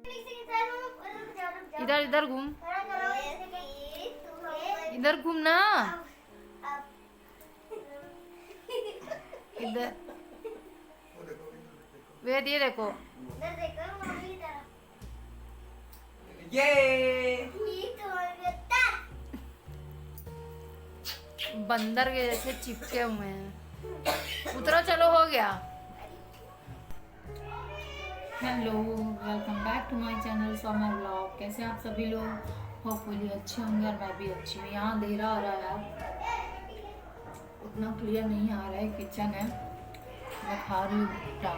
इधर इधर घूम, इधर घूमना, इधर वेद ये देखो। ये बंदर के जैसे चिपके हुए हैं। उतरो, चलो हो गया। Hello, welcome back to my channel Saumya blog. कैसे आप सभी लोग? होपफुली अच्छे होंगे और मैं भी अच्छी हूँ। यहाँ अंधेरा आ रहा है यार, उतना क्लियर नहीं आ रहा है। किचन है, मैं खा रही हूँ भुट्टा,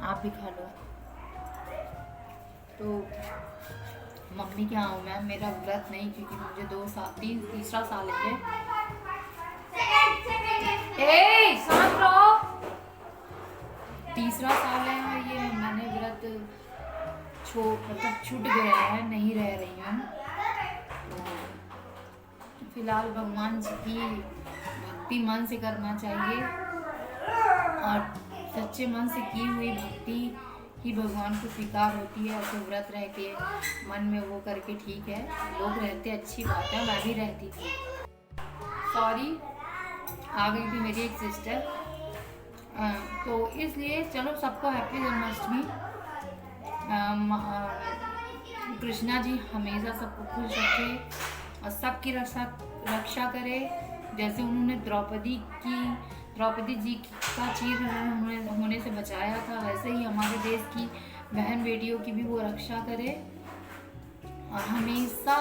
आप भी खा लो। तो मम्मी के यहाँ हूँ मैं, मेरा व्रत नहीं, क्योंकि मुझे 2 साल तीसरा साल है। शांत रहो। तीसरा साल है और ये मैंने व्रत मतलब छूट गया है, नहीं रह रही हूँ। फिलहाल भगवान जी की भक्ति मन से करना चाहिए और सच्चे मन से की हुई भक्ति ही भगवान को स्वीकार होती है। ऐसे व्रत रह के मन में वो करके ठीक है, लोग रहते अच्छी बात है, मैं भी रहती थी। सॉरी, आ गई थी मेरी एक सिस्टर, तो इसलिए चलो सबको हैप्पी जन्माष्टमी। कृष्णा जी हमेशा सबको खुश रखे और सबकी रक्षा करे। जैसे उन्होंने द्रौपदी जी का चीर होने से बचाया था, वैसे ही हमारे देश की बहन बेटियों की भी वो रक्षा करे और हमेशा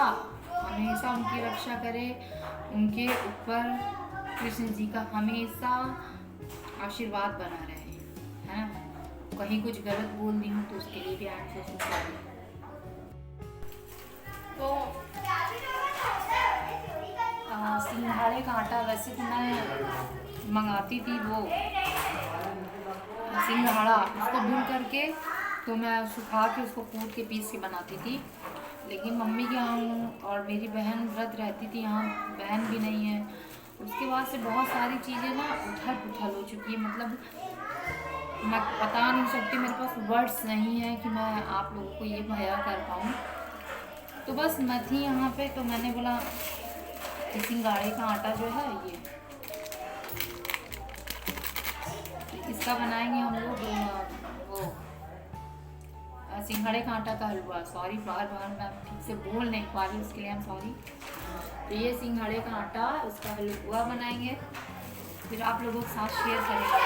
उनकी रक्षा करे। उनके ऊपर कृष्ण जी का हमेशा आशीर्वाद बना रहे हैं। कहीं कुछ गलत बोल दी हूँ तो उसके लिए भी आप सो सॉरी। तो सिंघाड़े का आटा वैसे तो मैं मंगाती थी, वो सिंघाड़ा उसको भून करके तो मैं सुखा के उसको कूट के पीस के बनाती थी। लेकिन मम्मी के यहाँ हूँ और मेरी बहन व्रत रहती थी, यहाँ बहन भी नहीं है। उसके बाद से बहुत सारी चीज़ें ना उथल पुथल हो चुकी है, मतलब मैं बता नहीं सकती, मेरे पास वर्ड्स नहीं है कि मैं आप लोगों को ये मुहैया कर पाऊँ। तो बस मैं थी यहाँ पे, तो मैंने बोला सिंघाड़े का आटा जो है ये इसका बनाएंगे हम लोग, वो सिंघाड़े का आटा का हलवा। सॉरी, बार मैं ठीक से बोल नहीं पा रही, उसके लिए हम सॉरी। तो ये सिंघाड़े का आटा, उसका हलवा बनाएंगे, फिर आप लोगों के साथ शेयर करेंगे।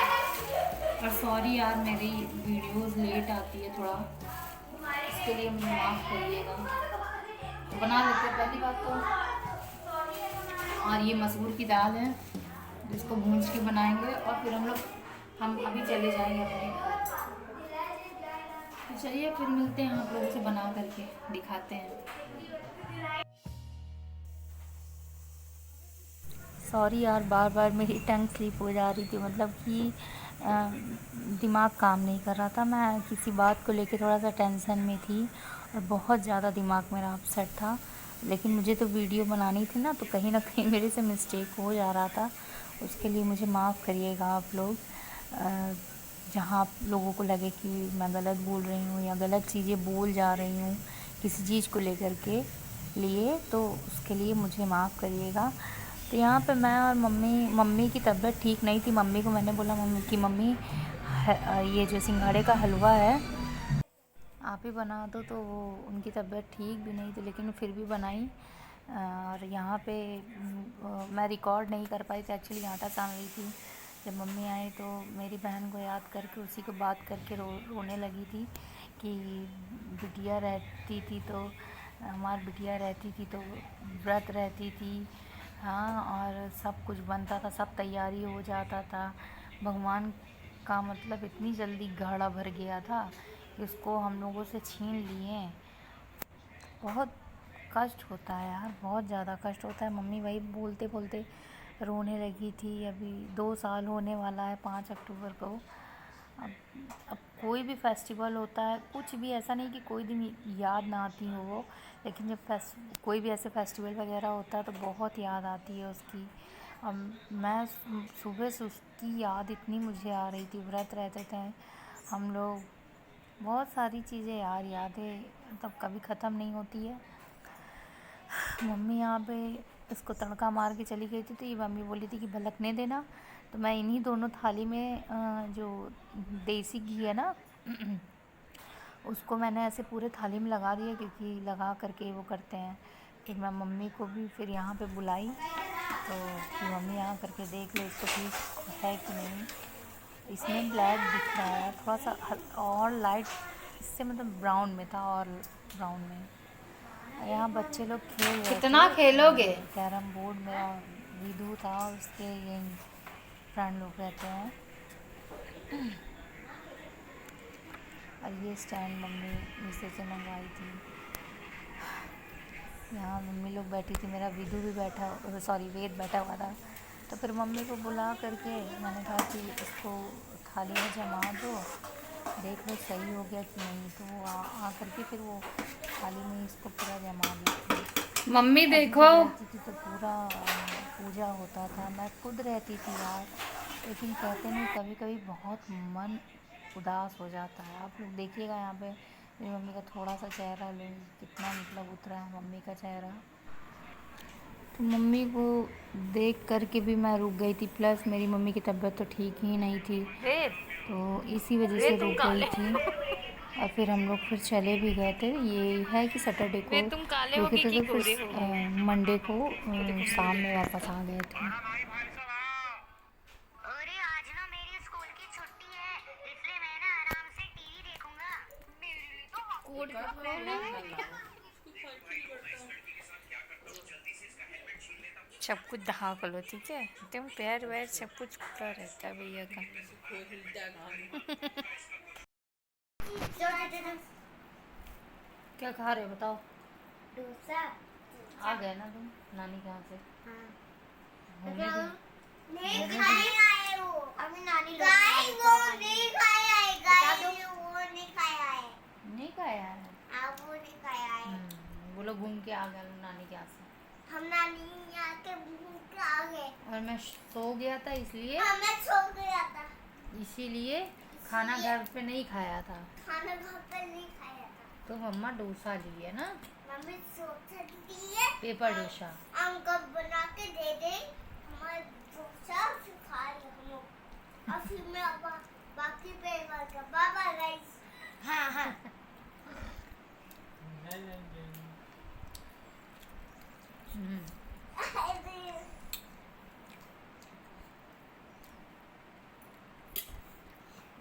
और सॉरी यार, मेरी वीडियोस लेट आती है थोड़ा, इसके लिए मुझे माफ़ करिएगा। बना लेते हैं पहली बात तो। और ये मसूर की दाल है जिसको भूंज के बनाएंगे और फिर हम अभी चले जाएंगे अपने घर। तो चलिए फिर मिलते हैं, आप लोगों से बना करके दिखाते हैं। सॉरी यार, बार मेरी टंग स्लिप हो जा रही थी, मतलब कि दिमाग काम नहीं कर रहा था। मैं किसी बात को लेकर थोड़ा सा टेंशन में थी और बहुत ज़्यादा दिमाग मेरा अपसेट था। लेकिन मुझे तो वीडियो बनानी थी ना, तो कहीं ना कहीं मेरे से मिस्टेक हो जा रहा था। उसके लिए मुझे माफ़ करिएगा आप लोग। जहाँ आप लोगों को लगे कि मैं गलत बोल रही हूँ या गलत चीज़ें बोल जा रही हूँ किसी चीज़ को लेकर के लिए, तो उसके लिए मुझे माफ़ करिएगा। तो यहाँ पे मैं और मम्मी की तबीयत ठीक नहीं थी। मम्मी को मैंने बोला मम्मी ये जो सिंघाड़े का हलवा है आप ही बना दो, तो वो उनकी तबीयत ठीक भी नहीं थी, लेकिन फिर भी बनाई। और यहाँ पे मैं रिकॉर्ड नहीं कर पाई थी, एक्चुअली आटा सान रही थी। जब मम्मी आई तो मेरी बहन को याद करके उसी को बात करके रोने लगी थी कि बिटिया रहती थी तो हमारी बिटिया रहती थी तो व्रत रहती थी, हाँ, और सब कुछ बनता था, सब तैयारी हो जाता था। भगवान का मतलब इतनी जल्दी घड़ा भर गया था कि उसको हम लोगों से छीन लिए। बहुत कष्ट होता है यार, बहुत ज़्यादा कष्ट होता है। मम्मी वही बोलते बोलते रोने लगी थी। अभी 2 साल होने वाला है 5 अक्टूबर को। अब कोई भी फेस्टिवल होता है, कुछ भी ऐसा नहीं कि कोई दिन याद ना आती हो वो, लेकिन जब कोई भी ऐसे फेस्टिवल वगैरह होता है तो बहुत याद आती है उसकी। मैं सुबह से उसकी याद इतनी मुझे आ रही थी। व्रत रहते थे हम लोग, बहुत सारी चीज़ें यार, यादें मतलब कभी ख़त्म नहीं होती है। मम्मी यहाँ पे इसको तड़का मार के चली गई थी, तो ये मम्मी बोली थी कि भलकने देना, तो मैं इन्हीं दोनों थाली में जो देसी घी है ना उसको मैंने ऐसे पूरे थाली में लगा दिया, क्योंकि लगा करके वो करते हैं। फिर मैं मम्मी को भी फिर यहाँ पे बुलाई, तो कि मम्मी यहाँ करके देख लो इसको ठीक है कि नहीं। इसमें ब्लैक दिख रहा है थोड़ा सा और लाइट, इससे मतलब ब्राउन में था और ब्राउन में। यहाँ बच्चे लोग खेल रहे कितना थे खेलोगे? कैरम बोर्ड में, और विदु था और उसके ये फ्रेंड लोग रहते हैं। और ये स्टैंड मम्मी मीशो से मंगवाई थी। यहाँ मम्मी लोग बैठी थी, मेरा विदु भी बैठा, सॉरी वेद बैठा हुआ था। तो फिर मम्मी को बुला करके मैंने कहा कि इसको थाली में जमा दो, देख लो सही हो गया कि नहीं। तो वो आ करके फिर वो थाली में इसको पूरा जमा दी थी। मम्मी देखो। रहती थी तो पूरा पूजा होता था, मैं खुद रहती थी यार। लेकिन कहते नहीं, कभी कभी बहुत मन उदास हो जाता है। आप लोग देखिएगा यहाँ पे मेरी मम्मी का थोड़ा सा चेहरा लो, कितना मतलब उतरा है मम्मी का चेहरा। तो मम्मी को देख करके भी मैं रुक गई थी, प्लस मेरी मम्मी की तबीयत तो ठीक ही नहीं थी, तो इसी वजह से रुक गई थी। और फिर हम लोग फिर चले भी गए थे। ये है कि सैटरडे को तुम काले हो रुके कि थे, तो गोरे हो? फिर मंडे को शाम में वापस आ गए थे। अरे आज ना मेरी स्कूल की छुट्टी है, इसलिए मैं ना आराम से टीवी देखूंगा। मेरे लिए तो सब कुछ ढाक लो, ठीक है? तुम पैर वैर सब कुछ खुला रहता है भैया का। क्या खा रहे हो बताओ? डोसा। आ गए ना तुम नानी के यहाँ से? हाँ। घूमने गए? नहीं खाए आए वो, अभी नानी गाइस वो नहीं खाया है, गाइस वो नहीं खाया है। नहीं खाया है? आप वो नहीं खाया है। वो लोग घूम के आ गए नानी के यहाँ से। हम नानी यहाँ के घूम के आ गए। और मैं सो गया था इसलिए, हाँ मैं सो गया था, इसीलिए खाना घर पे नहीं खाया था। खाना घर पे नहीं खाया था। तो मम्मा डोसा ली है ना, मम्मी सोचती है पेपर डोसा। हम कब बना के दे दे, हमारा डोसा फिर खा ले हम लोग, और फिर मैं बाकी पेपर का बाबा राइस। हाँ हाँ।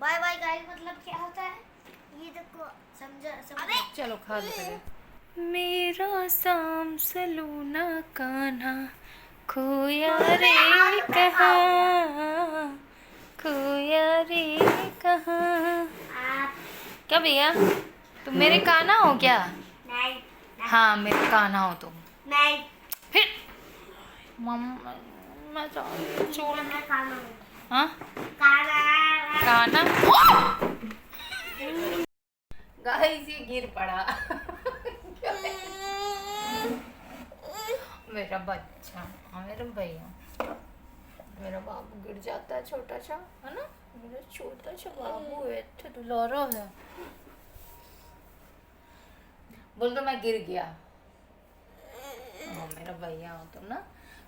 बाय बाय गाइस मतलब क्या होता है ये देखो, समझो। चलो खा लो पहले। मेरा शाम सलूना कान्हा खोया रे कहाँ, खोया रे कहाँ। आप क्या भैया, तुम मेरे कान्हा हो क्या? नहीं हाँ मेरे कान्हा हो तुम। नहीं, फिर मम्मा मैं छोड़। मैं खाना हाँ खाना कान्हा। गाइस ये गिर पड़ा। मेरा बच्चा, मेरा भैया, मेरा बाबू गिर जाता है छोटा सा, है ना? मेरा छोटा सा बाबू है, इतना दुलारा है। बोल दो मैं गिर गया। मेरा भैया हो तुम ना,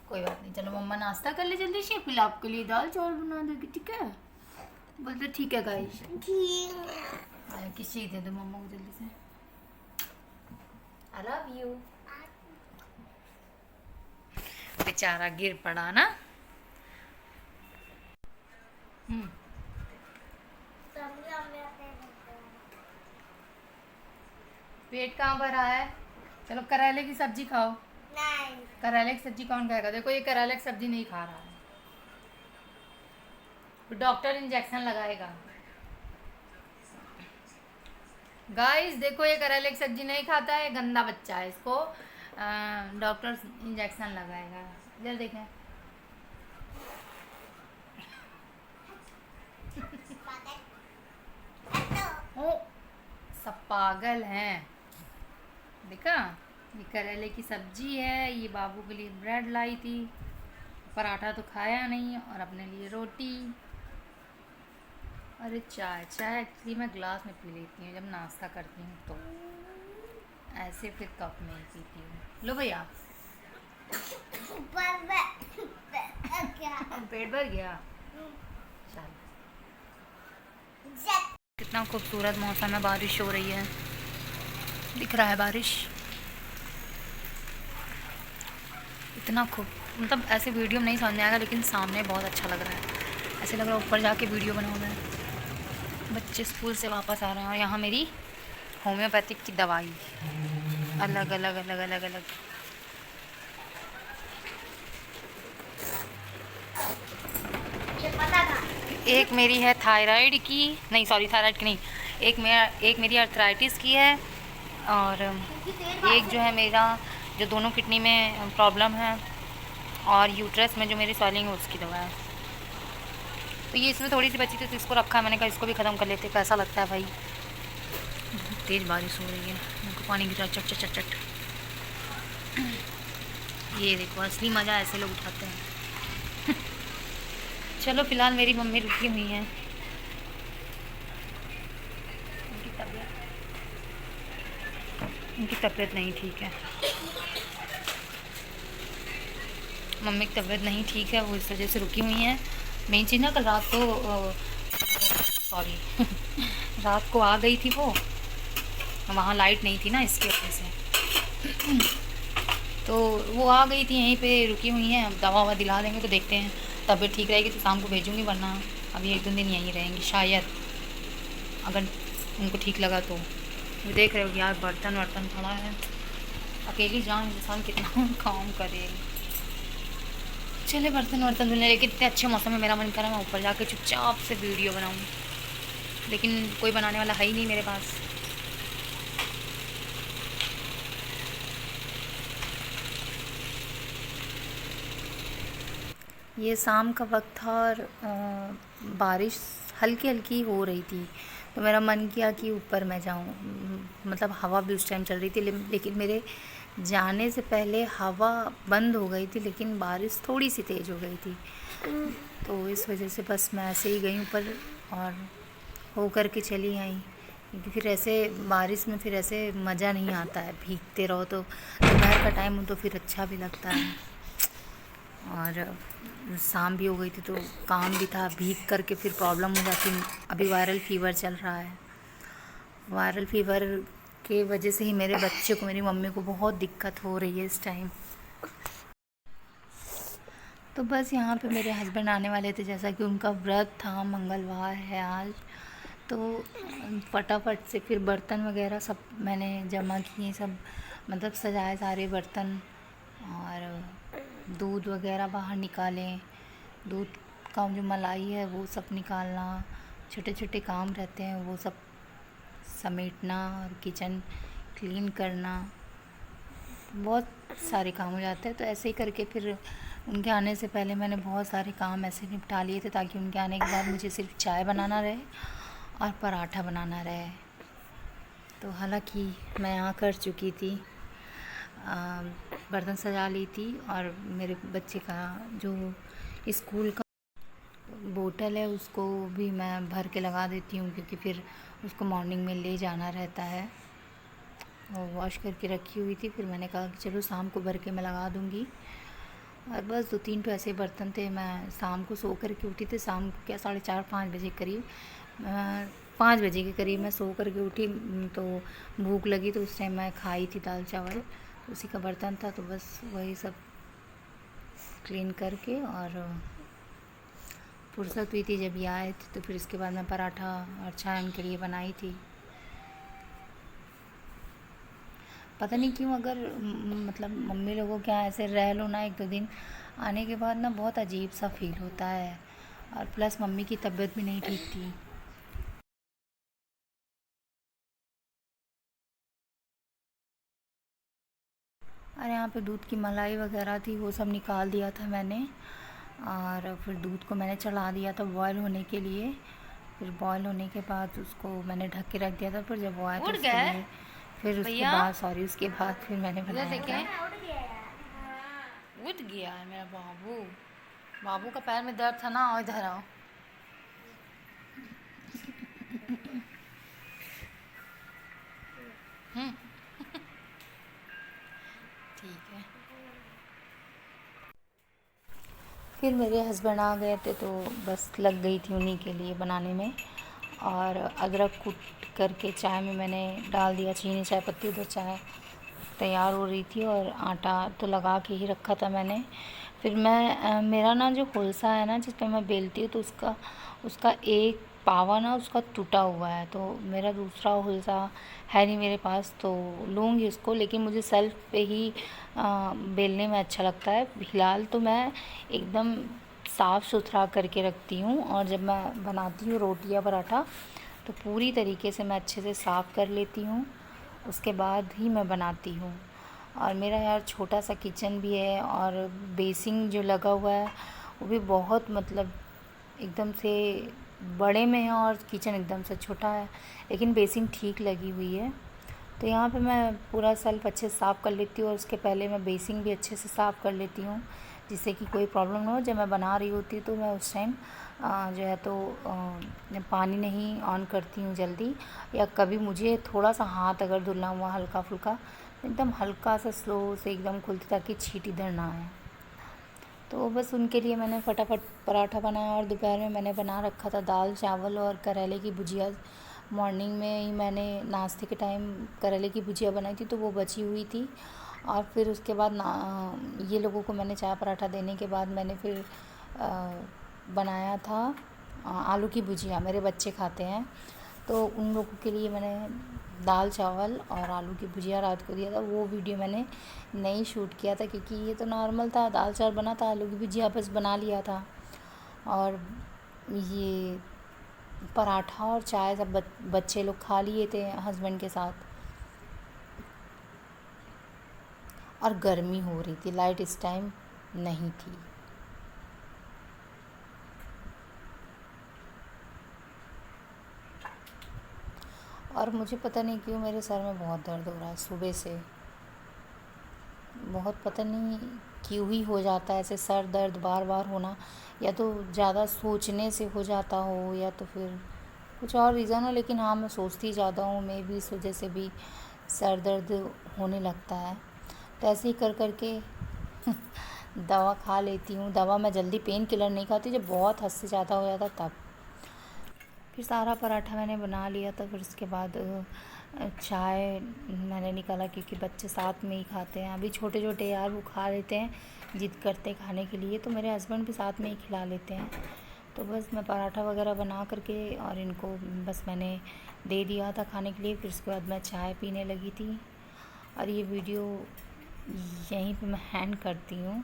कोई बात नहीं। चलो मम्मा नाश्ता कर ले जल्दी से, फिर आपके लिए दाल चावल बना देगी, ठीक है? बोल दो ठीक है गाइस। किसी दे दो मम्मा को जल्दी से। I love you. बेचारा गिर पड़ा ना। पेट कहाँ भरा है? चलो करेले की सब्जी खाओ। नहीं करेले की सब्जी कौन खाएगा? देखो ये करेले की सब्जी नहीं खा रहा है, तो डॉक्टर इंजेक्शन लगाएगा। गाइस देखो ये करेले की सब्जी नहीं खाता है, गंदा बच्चा है, इसको डॉक्टर इंजेक्शन लगाएगा। इधर देखें। ओ सब पागल हैं। देखा, ये करेले की सब्जी है, ये बाबू के लिए ब्रेड लाई थी, पराठा तो खाया नहीं, और अपने लिए रोटी। अरे चाय चाय एक्चुअली मैं ग्लास में पी लेती हूँ जब नाश्ता करती हूँ, तो ऐसे फिर कप में ही पीती हूँ। लो भैया। क्या पेट भर गया। चल, कितना खूबसूरत मौसम है, बारिश हो रही है, दिख रहा है बारिश। इतना खूब, मतलब ऐसे वीडियो में नहीं समझ में आएगा, लेकिन सामने बहुत अच्छा लग रहा है। ऐसे लग रहा है ऊपर जाके वीडियो बनाऊँ मैं। बच्चे स्कूल से वापस आ रहे हैं और यहाँ मेरी होम्योपैथिक की दवाई अलग अलग अलग अलग अलग। ये पता था। एक मेरी है थायराइड की, नहीं सॉरी थायराइड की नहीं, एक मेरी अर्थराइटिस की है, और एक जो है मेरा जो दोनों किडनी में प्रॉब्लम है, और यूट्रस में जो मेरी स्वेलिंग है उसकी दवा है। तो ये इसमें थोड़ी सी बची थी तो इसको रखा है मैंने, कहा इसको भी ख़त्म कर लेते, कैसा लगता है भाई। तेज़ बारिश हो रही है, मुँह को पानी गिरा चट चट चट चट। ये देखो असली मज़ा ऐसे लोग उठाते हैं। चलो फिलहाल मेरी मम्मी रुकी हुई हैं, उनकी तबीयत नहीं ठीक है, मम्मी की तबीयत नहीं ठीक है, वो इस वजह से रुकी हुई हैं। मेन चीज़ ना, कल रात को सॉरी रात को आ गई थी वो, वहाँ लाइट नहीं थी ना, इसकी वजह से। तो वो आ गई थी, यहीं पे रुकी हुई हैं। अब दवा ववा दिला देंगे तो देखते हैं, तबीयत ठीक रहेगी तो शाम को भेजूँगी, वरना अभी 1-2 दिन यहीं रहेंगी शायद, अगर उनको ठीक लगा तो। वो देख रहे हो यार, बर्तन वर्तन पड़ा है, अकेली जान इंसान कितना काम करे। चले बर्तन वर्तन धुलने, लेकिन इतने अच्छे मौसम में मेरा मन करा मैं ऊपर जाके चुपचाप से वीडियो बनाऊँ, लेकिन कोई बनाने वाला है ही नहीं मेरे पास। ये शाम का वक्त था और बारिश हल्की हल्की हो रही थी, तो मेरा मन किया कि ऊपर मैं जाऊँ। मतलब हवा भी उस टाइम चल रही थी, लेकिन मेरे जाने से पहले हवा बंद हो गई थी, लेकिन बारिश थोड़ी सी तेज़ हो गई थी। तो इस वजह से बस मैं ऐसे ही गई ऊपर और हो कर के चली आई, क्योंकि फिर ऐसे बारिश में फिर ऐसे मज़ा नहीं आता है, भीगते रहो। तो दोपहर का टाइम हो तो फिर अच्छा भी लगता है, और शाम भी हो गई थी तो काम भी था, भीग करके फिर प्रॉब्लम हो जाती। अभी वायरल फ़ीवर चल रहा है, वायरल फ़ीवर के वजह से ही मेरे बच्चे को, मेरी मम्मी को बहुत दिक्कत हो रही है इस टाइम। तो बस यहाँ पे मेरे हस्बैंड आने वाले थे, जैसा कि उनका व्रत था, मंगलवार है आज, तो फटाफट से फिर बर्तन वगैरह सब मैंने जमा किए, सब मतलब सजाए सारे बर्तन, और दूध वगैरह बाहर निकालें, दूध का जो मलाई है वो सब निकालना, छोटे छोटे काम रहते हैं वो सब समेटना, और किचन क्लीन करना, बहुत सारे काम हो जाते हैं। तो ऐसे ही करके फिर उनके आने से पहले मैंने बहुत सारे काम ऐसे निपटा लिए थे, ताकि उनके आने के बाद मुझे सिर्फ चाय बनाना रहे और पराठा बनाना रहे। तो हालांकि मैं यहाँ कर चुकी थी, बर्तन सजा ली थी, और मेरे बच्चे का जो स्कूल का बोतल है उसको भी मैं भर के लगा देती हूँ, क्योंकि फिर उसको मॉर्निंग में ले जाना रहता है। वो वॉश करके रखी हुई थी, फिर मैंने कहा कि चलो शाम को भर के मैं लगा दूँगी। और बस 2-3 तो ऐसे बर्तन थे। मैं शाम को सो कर के उठी थी, शाम को क्या 4:30-5 बजे करीब, 5 बजे के करीब मैं सो कर के उठी। तो भूख लगी तो उस टाइम मैं खाई थी दाल चावल, तो उसी का बर्तन था, तो बस वही सब क्लीन करके और फुर्सत हुई थी जब ये आए थे। तो फिर इसके बाद मैं पराठा और चाय उनके लिए बनाई थी। पता नहीं क्यों, अगर मतलब मम्मी लोगों के यहाँ ऐसे रह लो ना 1-2 दिन, आने के बाद ना बहुत अजीब सा फील होता है, और प्लस मम्मी की तबीयत भी नहीं ठीक थी। और यहाँ पे दूध की मलाई वगैरह थी, वो सब निकाल दिया था मैंने, और फिर दूध को मैंने चढ़ा दिया था बॉयल होने के लिए। फिर बॉयल होने के बाद उसको मैंने ढक के रख दिया था, फिर जब वो आया तो उसके लिए फिर उसके बाद उसके बाद फिर मैंने बनाया था। उठ गया है मेरा बाबू, बाबू का पैर में दर्द था ना, और इधर आओ। ठीक है। फिर मेरे हस्बैंड आ गए थे तो बस लग गई थी उन्हीं के लिए बनाने में। और अदरक कूट करके चाय में मैंने डाल दिया, चीनी चाय पत्ती, उधर चाय तैयार हो रही थी और आटा तो लगा के ही रखा था मैंने। फिर मैं मेरा ना जो होलसा है ना जिस पे मैं बेलती हूँ, तो उसका उसका एक पावा ना उसका टूटा हुआ है, तो मेरा दूसरा होलसा है नहीं मेरे पास, तो लूँगी उसको। लेकिन मुझे सेल्फ पे ही बेलने में अच्छा लगता है। फिलहाल तो मैं एकदम साफ़ सुथरा करके रखती हूँ, और जब मैं बनाती हूँ रोटी या पराठा तो पूरी तरीके से मैं अच्छे से साफ़ कर लेती हूँ, उसके बाद ही मैं बनाती हूँ। और मेरा यार छोटा सा किचन भी है, और बेसिंग जो लगा हुआ है वो भी बहुत मतलब एकदम से बड़े में है, और किचन एकदम से छोटा है, लेकिन बेसिंग ठीक लगी हुई है। तो यहाँ पे मैं पूरा सेल्फ अच्छे से साफ़ कर लेती हूँ, और उसके पहले मैं बेसिंग भी अच्छे से साफ़ कर लेती हूँ, जिससे कि कोई प्रॉब्लम ना हो। जब मैं बना रही होती हूँ तो मैं उस टाइम जो है तो पानी नहीं ऑन करती हूँ जल्दी, या कभी मुझे थोड़ा सा हाथ अगर धुलना हुआ हल्का फुल्का, एकदम हल्का सा स्लो से एकदम खुलती, ताकि छींट इधर ना आए। तो बस उनके लिए मैंने फटाफट पराठा बनाया, और दोपहर में मैंने बना रखा था दाल चावल और करेले की भुजिया। मॉर्निंग में ही मैंने नाश्ते के टाइम करेले की भुजिया बनाई थी, तो वो बची हुई थी। और फिर उसके बाद ये लोगों को मैंने चाय पराठा देने के बाद मैंने फिर बनाया था आलू की भुजिया। मेरे बच्चे खाते हैं, तो उन लोगों के लिए मैंने दाल चावल और आलू की भुजिया रात को दिया था। वो वीडियो मैंने नहीं शूट किया था, क्योंकि ये तो नॉर्मल था, दाल चावल बना था, आलू की भुजिया बस बना लिया था। और ये पराठा और चाय सब बच्चे लोग खा लिए थे हस्बैंड के साथ। और गर्मी हो रही थी, लाइट इस टाइम नहीं थी। और मुझे पता नहीं क्यों मेरे सर में बहुत दर्द हो रहा है सुबह से, बहुत पता नहीं क्यों ही हो जाता है ऐसे सर दर्द बार बार होना। या तो ज़्यादा सोचने से हो जाता हो, या तो फिर कुछ और रीज़न हो, लेकिन हाँ मैं सोचती ज़्यादा हूँ, मैं भी इस वजह से भी सर दर्द होने लगता है। तो ऐसे ही कर कर के दवा खा लेती हूँ। दवा मैं जल्दी पेन किलर नहीं खाती, जब बहुत हद से ज़्यादा हो जाता तब। फिर सारा पराठा मैंने बना लिया था। फिर उसके बाद चाय मैंने निकाला, क्योंकि बच्चे साथ में ही खाते हैं। अभी छोटे छोटे यार वो खा लेते हैं, जिद करते खाने के लिए, तो मेरे हस्बैंड भी साथ में ही खिला लेते हैं। तो बस मैं पराठा वगैरह बना करके और इनको बस मैंने दे दिया था खाने के लिए। फिर उसके बाद मैं चाय पीने लगी थी। और ये वीडियो यहीं पे मैं हैंड करती हूँ।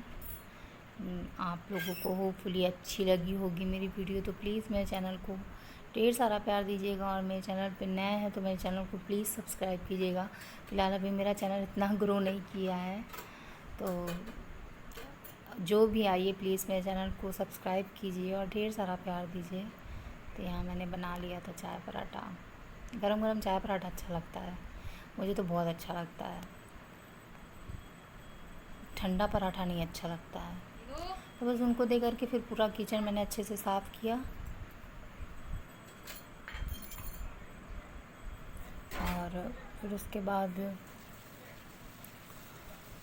आप लोगों को होपफुली अच्छी लगी होगी मेरी वीडियो, तो प्लीज़ मेरे चैनल को ढेर सारा प्यार दीजिएगा। और मेरे चैनल पे नए हैं तो मेरे चैनल को प्लीज़ सब्सक्राइब कीजिएगा। फ़िलहाल अभी मेरा चैनल इतना ग्रो नहीं किया है, तो जो भी आइए प्लीज़ मेरे चैनल को सब्सक्राइब कीजिए और ढेर सारा प्यार दीजिए। तो यहाँ मैंने बना लिया था चाय पराठा। गरम गरम चाय पराठा अच्छा लगता है, मुझे तो बहुत अच्छा लगता है। ठंडा पराठा नहीं अच्छा लगता है। तो बस उनको दे करके फिर पूरा किचन मैंने अच्छे से साफ़ किया, और फिर उसके बाद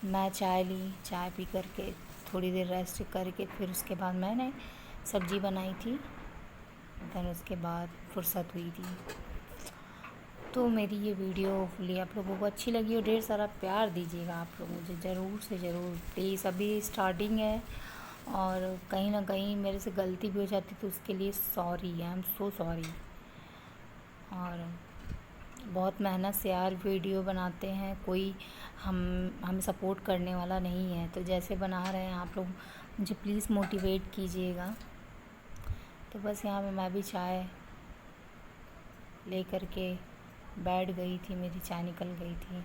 मैं चाय ली। चाय पी करके थोड़ी देर रेस्ट करके फिर उसके बाद मैंने सब्ज़ी बनाई थी। फिर उसके बाद फुर्सत हुई थी। तो मेरी ये वीडियो होपफुली आप लोगों को अच्छी लगी और ढेर सारा प्यार दीजिएगा आप लोग मुझे, ज़रूर से ज़रूर प्लीज़। अभी स्टार्टिंग है, और कहीं ना कहीं मेरे से गलती भी हो जाती, तो उसके लिए sorry, I am so sorry. और बहुत मेहनत से यार वीडियो बनाते हैं, कोई हमें सपोर्ट करने वाला नहीं है, तो जैसे बना रहे हैं आप लोग मुझे प्लीज़ मोटिवेट कीजिएगा। तो बस यहाँ पे मैं भी चाय ले करके बैठ गई थी, मेरी चाय निकल गई थी।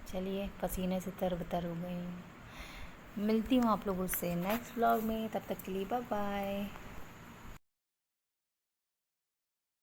चलिए, पसीने से तरबतर हो गई हूँ। मिलती हूँ आप लोगों से नेक्स्ट व्लॉग में, तब तक के लिए बाय बाय।